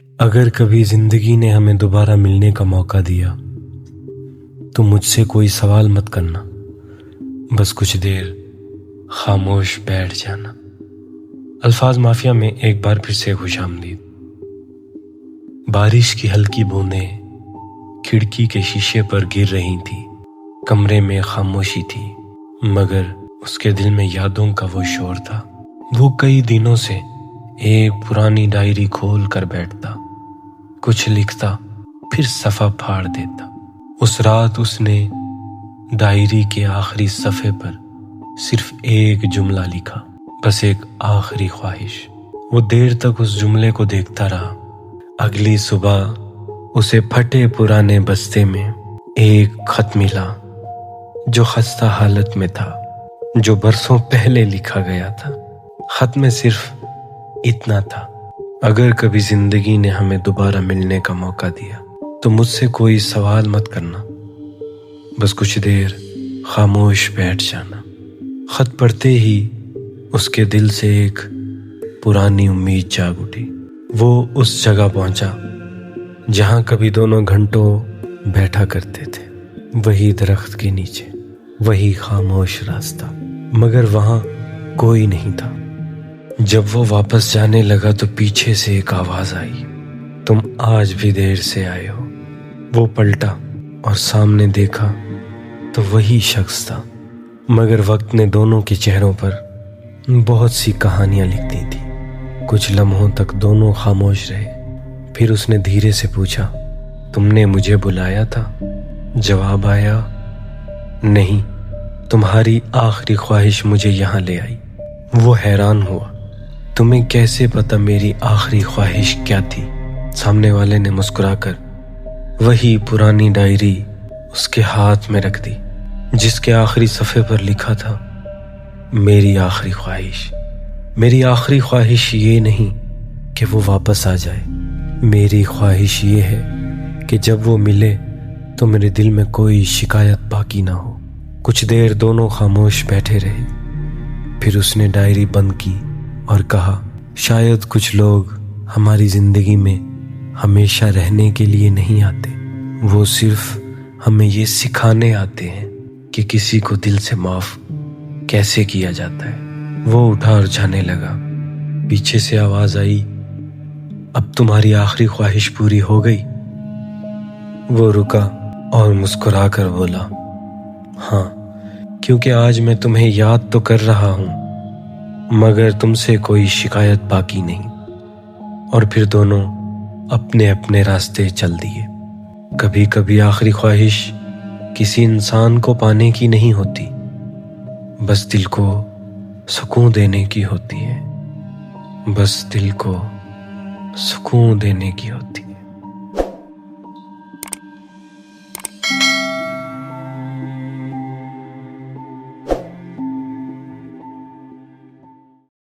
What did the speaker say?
اگر کبھی زندگی نے ہمیں دوبارہ ملنے کا موقع دیا تو مجھ سے کوئی سوال مت کرنا، بس کچھ دیر خاموش بیٹھ جانا۔ الفاظ مافیا میں ایک بار پھر سے خوش آمدید۔ بارش کی ہلکی بوندیں کھڑکی کے شیشے پر گر رہی تھی۔ کمرے میں خاموشی تھی، مگر اس کے دل میں یادوں کا وہ شور تھا۔ وہ کئی دنوں سے ایک پرانی ڈائری کھول کر بیٹھتا، کچھ لکھتا، پھر صفحہ پھاڑ دیتا۔ اس رات اس نے ڈائری کے آخری صفحے پر صرف ایک جملہ لکھا، بس ایک آخری خواہش۔ وہ دیر تک اس جملے کو دیکھتا رہا۔ اگلی صبح اسے پھٹے پرانے بستے میں ایک خط ملا جو خستہ حالت میں تھا، جو برسوں پہلے لکھا گیا تھا۔ خط میں صرف اتنا تھا: اگر کبھی زندگی نے ہمیں دوبارہ ملنے کا موقع دیا تو مجھ سے کوئی سوال مت کرنا، بس کچھ دیر خاموش بیٹھ جانا۔ خط پڑھتے ہی اس کے دل سے ایک پرانی امید جاگ اٹھی۔ وہ اس جگہ پہنچا جہاں کبھی دونوں گھنٹوں بیٹھا کرتے تھے، وہی درخت کے نیچے، وہی خاموش راستہ، مگر وہاں کوئی نہیں تھا۔ جب وہ واپس جانے لگا تو پیچھے سے ایک آواز آئی: تم آج بھی دیر سے آئے ہو۔ وہ پلٹا اور سامنے دیکھا تو وہی شخص تھا، مگر وقت نے دونوں کے چہروں پر بہت سی کہانیاں لکھ دی تھی۔ کچھ لمحوں تک دونوں خاموش رہے، پھر اس نے دھیرے سے پوچھا: تم نے مجھے بلایا تھا؟ جواب آیا: نہیں، تمہاری آخری خواہش مجھے یہاں لے آئی۔ وہ حیران ہوا: تمہیں کیسے پتا میری آخری خواہش کیا تھی؟ سامنے والے نے مسکرا کر وہی پرانی ڈائری اس کے ہاتھ میں رکھ دی، جس کے آخری صفحے پر لکھا تھا: میری آخری خواہش۔ میری آخری خواہش یہ نہیں کہ وہ واپس آ جائے، میری خواہش یہ ہے کہ جب وہ ملے تو میرے دل میں کوئی شکایت باقی نہ ہو۔ کچھ دیر دونوں خاموش بیٹھے رہے، پھر اس نے ڈائری بند کی اور کہا: شاید کچھ لوگ ہماری زندگی میں ہمیشہ رہنے کے لیے نہیں آتے، وہ صرف ہمیں یہ سکھانے آتے ہیں کہ کسی کو دل سے معاف کیسے کیا جاتا ہے۔ وہ اٹھا اور جانے لگا۔ پیچھے سے آواز آئی: اب تمہاری آخری خواہش پوری ہو گئی؟ وہ رکا اور مسکرا کر بولا: ہاں، کیونکہ آج میں تمہیں یاد تو کر رہا ہوں، مگر تم سے کوئی شکایت باقی نہیں۔ اور پھر دونوں اپنے اپنے راستے چل دیے۔ کبھی کبھی آخری خواہش کسی انسان کو پانے کی نہیں ہوتی، بس دل کو سکون دینے کی ہوتی ہے، بس دل کو سکون دینے کی ہوتی ہے۔